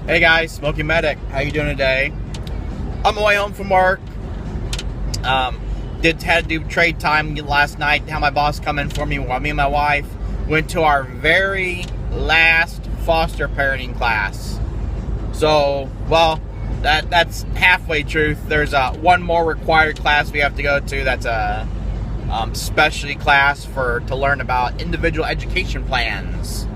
Hey guys, Smoky Medic. How you doing today? I'm on my way home from work. Had to do trade time last night. Had my boss come in for me while me and my wife went to our very last foster parenting class. So, well, that's halfway truth. There's one more required class we have to go to. That's a specialty class to learn about individual education plans.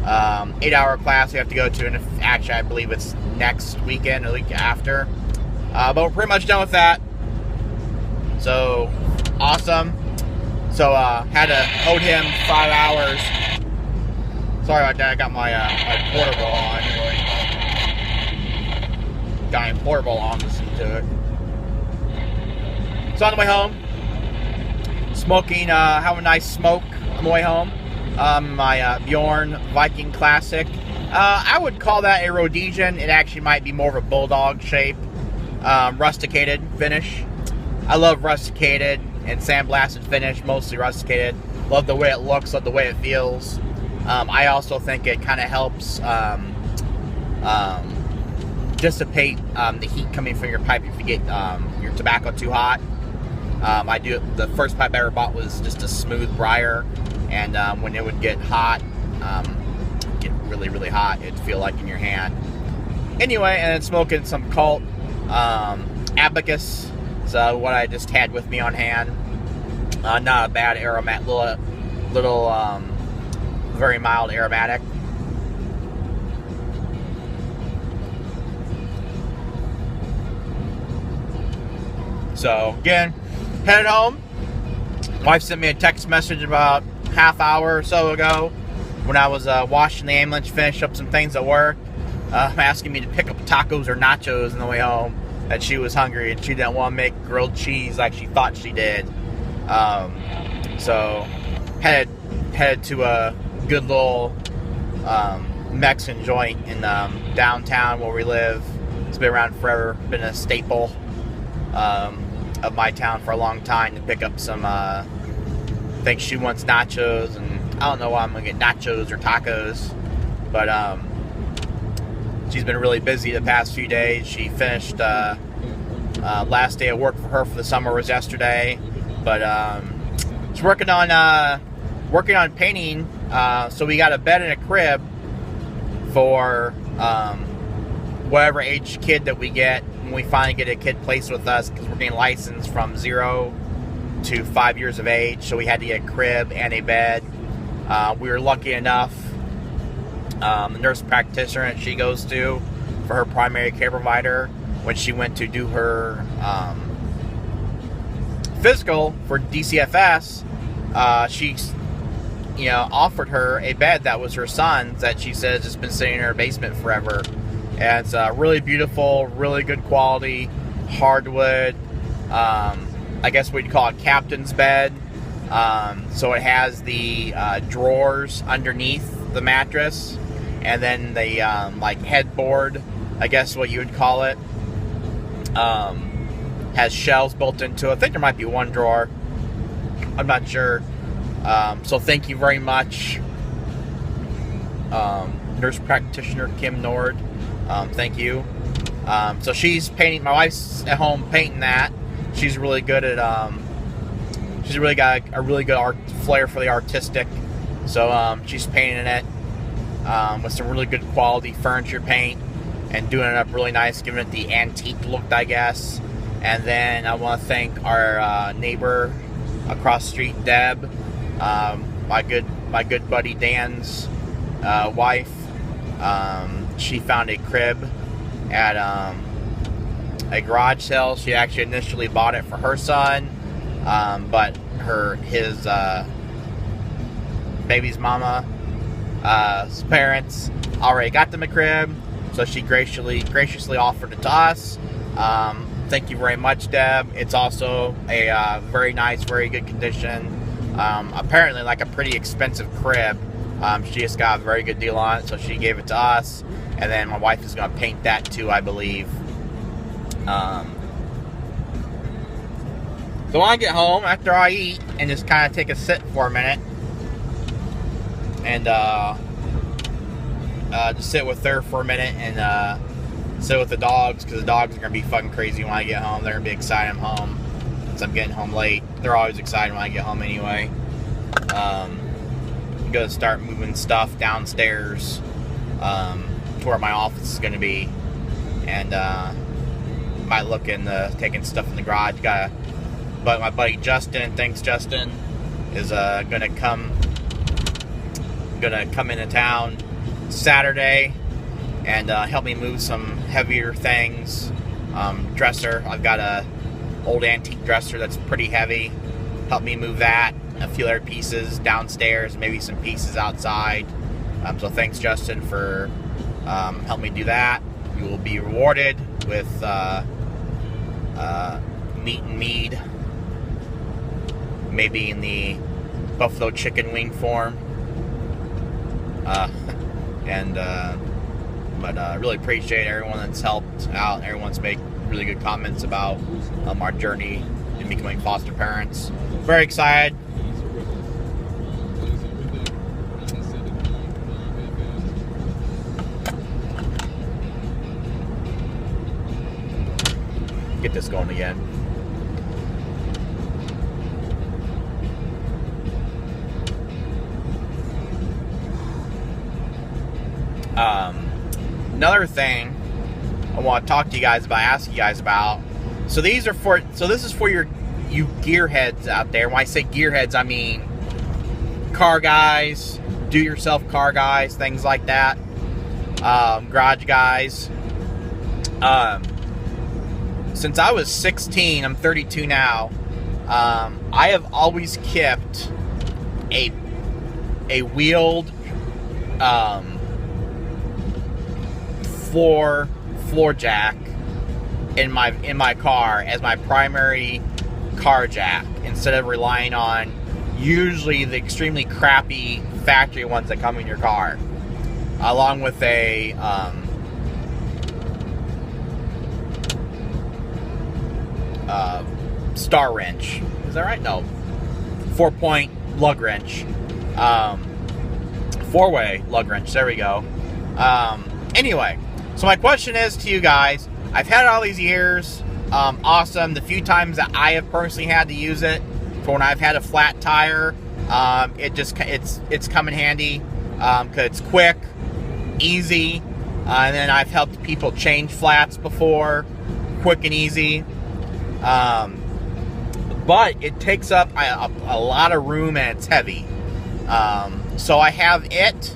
8-hour class we have to go to, and actually I believe it's next weekend or the week after. But we're pretty much done with that. So awesome. So had to owed him 5 hours. Sorry about that. I got my portable on. Got my portable on. Listen to it. So on the way home, smoking. Have a nice smoke on the way home. My Bjorn Viking Classic. I would call that a Rhodesian. It actually might be more of a bulldog shape. Rusticated finish. I love rusticated and sandblasted finish, mostly rusticated. Love the way it looks, love the way it feels. I also think it kind of helps dissipate the heat coming from your pipe if you get your tobacco too hot. The first pipe I ever bought was just a smooth briar, and when it would get hot, get really, really hot, it'd feel like in your hand. Anyway, and then smoking some Cult Abacus. So what I just had with me on hand. Not a bad aromatic, little very mild aromatic. So again, headed home. Wife sent me a text message about half hour or so ago when I was washing the ambulance, finish up some things at work, asking me to pick up tacos or nachos on the way home. That she was hungry and she didn't want to make grilled cheese like she thought she did. So headed to a good little Mexican joint in downtown where we live. It's been around forever, been a staple of my town for a long time, to pick up some. I think she wants nachos, and I don't know why I'm gonna get nachos or tacos, but she's been really busy the past few days. She finished last day of work for her for the summer was yesterday, but she's working on painting. So we got a bed and a crib for whatever age kid that we get when we finally get a kid placed with us, because we're getting licensed from 0 to 5 years of age. So we had to get a crib and a bed. We were lucky enough. The nurse practitioner that she goes to for her primary care provider, when she went to do her physical for DCFS, she offered her a bed that was her son's, that she says has been sitting in her basement forever. And it's really beautiful, really good quality hardwood. I guess what you'd call a captain's bed. So it has the drawers underneath the mattress, and then the headboard, I guess what you would call it, has shelves built into it. I think there might be one drawer, I'm not sure. So thank you very much, nurse practitioner Kim Nord. Thank you. So she's painting. My wife's at home painting that. She's really good at she's really got a really good art flair for the artistic. So she's painting it with some really good quality furniture paint and doing it up really nice, giving it the antique look, I guess. And then I want to thank our neighbor across the street, Deb, my good buddy Dan's wife. She found a crib at a garage sale. She actually initially bought it for her son, but his baby's mama, his parents already got them a crib, so she graciously offered it to us. Thank you very much, Deb. It's also a very nice, very good condition. Apparently like a pretty expensive crib. She just got a very good deal on it, so she gave it to us. And then my wife is going to paint that too, I believe. So when I get home after I eat and just kind of take a sit for a minute, and to sit with her for a minute and sit with the dogs, because the dogs are going to be fucking crazy when I get home. They're going to be excited I'm home, since I'm getting home late. They're always excited when I get home anyway. I'm going to start moving stuff downstairs to where my office is going to be, and might look into taking stuff in the garage. But my buddy Justin, thanks Justin, is gonna come into town Saturday and help me move some heavier things. Dresser, I've got a old antique dresser that's pretty heavy. Help me move that, a few other pieces downstairs, maybe some pieces outside. So thanks Justin for helping me do that. You will be rewarded with meat and mead, maybe in the buffalo chicken wing form. But I really appreciate everyone that's helped out. Everyone's made really good comments about our journey in becoming foster parents. Very excited. Get this going again. Another thing I want to talk to you guys about, ask you guys about. So this is for you gearheads out there. When I say gearheads, I mean car guys, do-yourself car guys, things like that. Garage guys. Since I was 16, I'm 32 now. I have always kept a wheeled floor jack in my car as my primary car jack, instead of relying on usually the extremely crappy factory ones that come in your car, along with a star wrench. Is that right? No. 4-point lug wrench. 4-way lug wrench. There we go. Anyway, so my question is to you guys. I've had it all these years. Awesome. The few times that I have personally had to use it, for when I've had a flat tire, it's come in handy because it's quick, easy, and then I've helped people change flats before, quick and easy. But it takes up a lot of room and it's heavy. So I have it,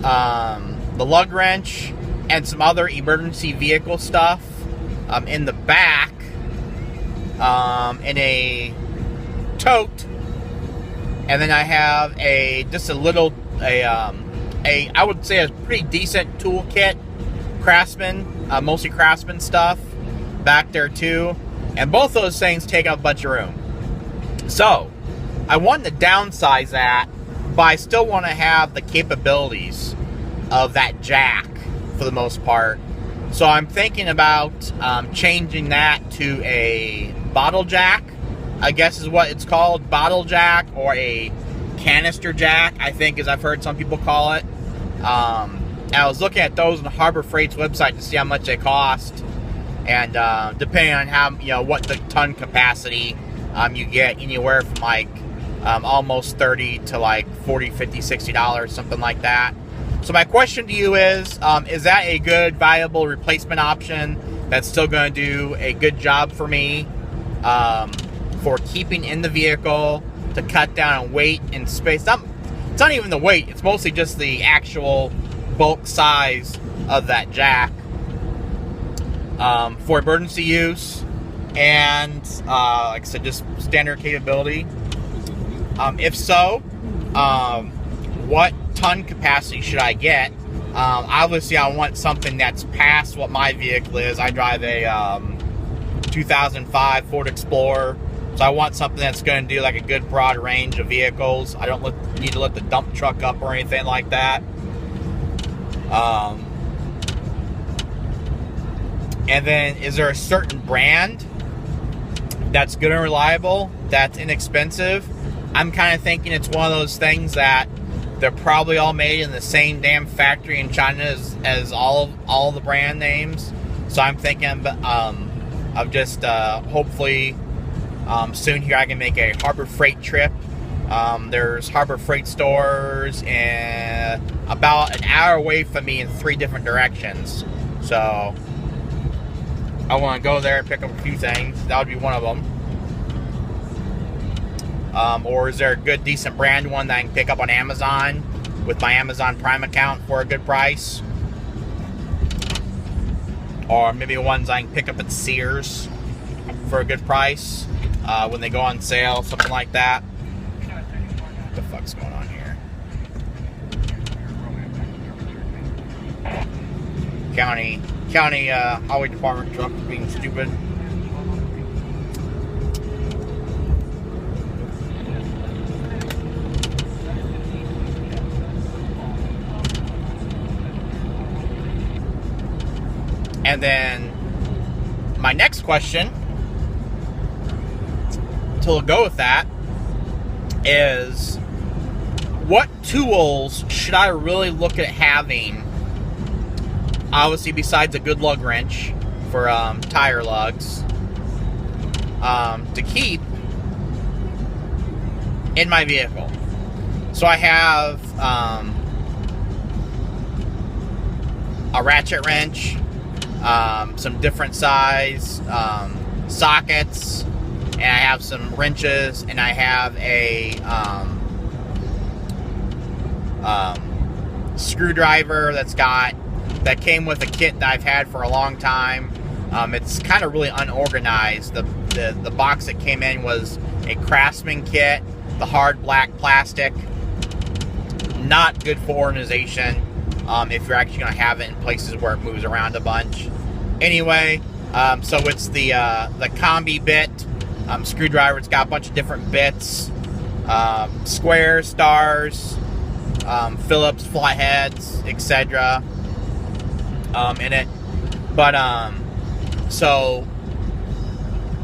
the lug wrench, and some other emergency vehicle stuff in the back, in a tote, and then I have I would say a pretty decent toolkit, Craftsman, mostly Craftsman stuff back there too, and both those things take up a bunch of room. So I want to downsize that, but I still want to have the capabilities of that jack for the most part. So I'm thinking about changing that to a bottle jack, I guess is what it's called, bottle jack, or a canister jack, I think, as I've heard some people call it. I was looking at those on Harbor Freight's website to see how much they cost, and depending on how, what the ton capacity, you get anywhere from like almost $30 to like $40, $50, $60, something like that. So my question to you is that a good, viable replacement option that's still going to do a good job for me for keeping in the vehicle, to cut down on weight and space? It's not even the weight, it's mostly just the actual bulk size of that jack for emergency use, and like I said, just standard capability. If so, what ton capacity should I get? Obviously I want something that's past what my vehicle is. I drive a 2005 Ford Explorer, so I want something that's going to do like a good broad range of vehicles. I don't need to let the dump truck up or anything like that. And then, is there a certain brand that's good and reliable, that's inexpensive? I'm kind of thinking it's one of those things that They're probably all made in the same damn factory in China as all the brand names. So I'm thinking of just hopefully soon here I can make a Harbor Freight trip. There's Harbor Freight stores and about an hour away from me in 3 different directions. So I want to go there and pick up a few things. That would be one of them. Or is there a good, decent brand one that I can pick up on Amazon with my Amazon Prime account for a good price? Or maybe ones I can pick up at Sears for a good price when they go on sale, something like that. What the fuck's going on here? County highway department truck being stupid. And then my next question to go with that is, what tools should I really look at having? Obviously, besides a good lug wrench for tire lugs, to keep in my vehicle. So I have a ratchet wrench, some different size sockets, and I have some wrenches, and I have a screwdriver that came with a kit that I've had for a long time. It's kind of really unorganized. The box that came in was a Craftsman kit, the hard black plastic. Not good for organization if you're actually going to have it in places where it moves around a bunch. Anyway, so it's the combi bit screwdriver. It's got a bunch of different bits, squares, stars, Phillips flatheads, etc. In it. But so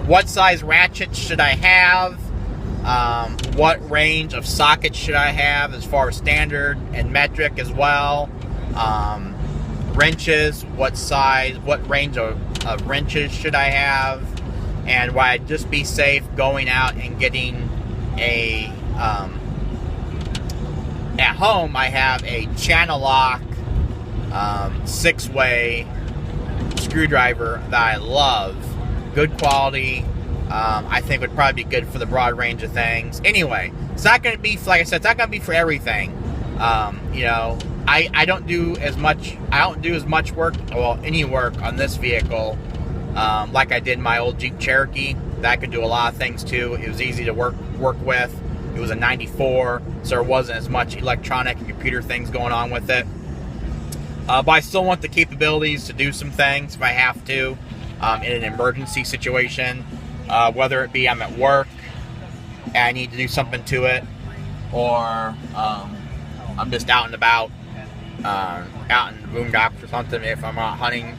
what size ratchet should I have? What range of sockets should I have as far as standard and metric as well? Wrenches, what range of wrenches should I have? And would I just be safe going out and getting a at home I have a channel lock 6-way screwdriver that I love. Good quality. I think would probably be good for the broad range of things. Anyway, it's not going to be, like I said, it's not going to be for everything. I don't do as much work, well, any work on this vehicle like I did my old Jeep Cherokee. That could do a lot of things too. It was easy to work with. It was a 94, so there wasn't as much electronic and computer things going on with it. But I still want the capabilities to do some things if I have to in an emergency situation. Whether it be I'm at work and I need to do something to it, or I'm just out and about, out in the boondocks or something if I'm out hunting.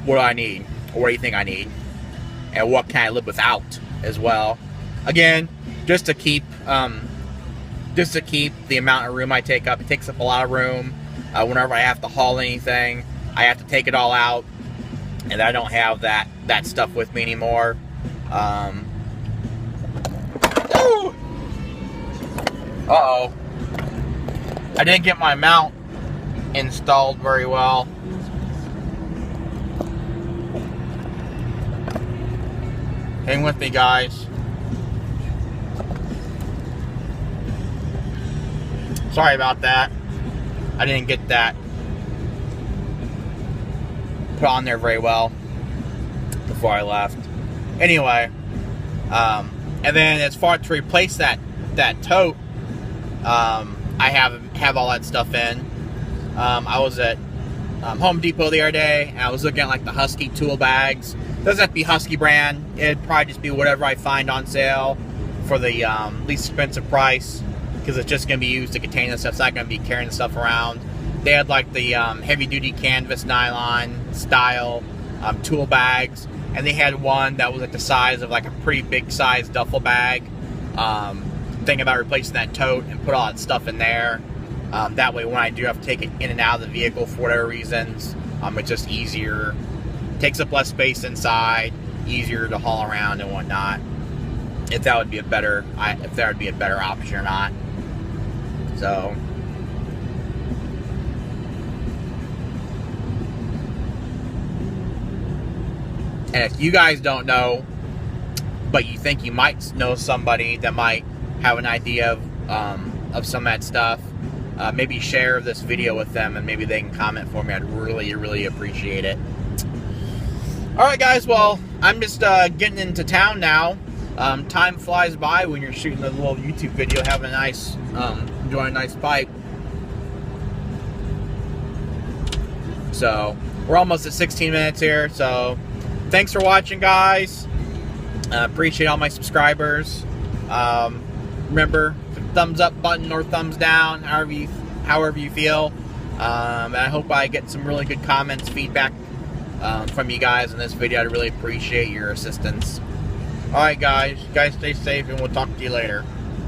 What do I need? Or what do you think I need? And what can I live without as well? Again, just to keep the amount of room I take up. It takes up a lot of room. Whenever I have to haul anything, I have to take it all out, and I don't have that stuff with me anymore. Uh-oh. I didn't get my mount installed very well. Hang with me, guys. Sorry about that. I didn't get that put on there very well before I left. Anyway, and then as far to replace that tote, I have all that stuff in. I was at Home Depot the other day, and I was looking at like the Husky tool bags. Doesn't have to be Husky brand. It'd probably just be whatever I find on sale for the least expensive price, because it's just going to be used to contain the stuff. It's not going to be carrying the stuff around. They had like the heavy duty canvas nylon style tool bags, and they had one that was like the size of like a pretty big size duffel bag. Thinking about replacing that tote and put all that stuff in there. That way when I do have to take it in and out of the vehicle for whatever reasons, it's just easier. Takes up less space inside, easier to haul around and whatnot. If that would be a better option or not. So and if you guys don't know, but you think you might know somebody that might have an idea of some of that stuff, maybe share this video with them and maybe they can comment for me. I'd really, really appreciate it. Alright guys, well, I'm just getting into town now. Time flies by when you're shooting a little YouTube video, having a nice, enjoying a nice pipe. So, we're almost at 16 minutes here, so thanks for watching, guys. Appreciate all my subscribers. Remember, thumbs up button or thumbs down, however you feel. And I hope I get some really good comments, feedback from you guys in this video. I'd really appreciate your assistance. Alright guys, you guys stay safe and we'll talk to you later.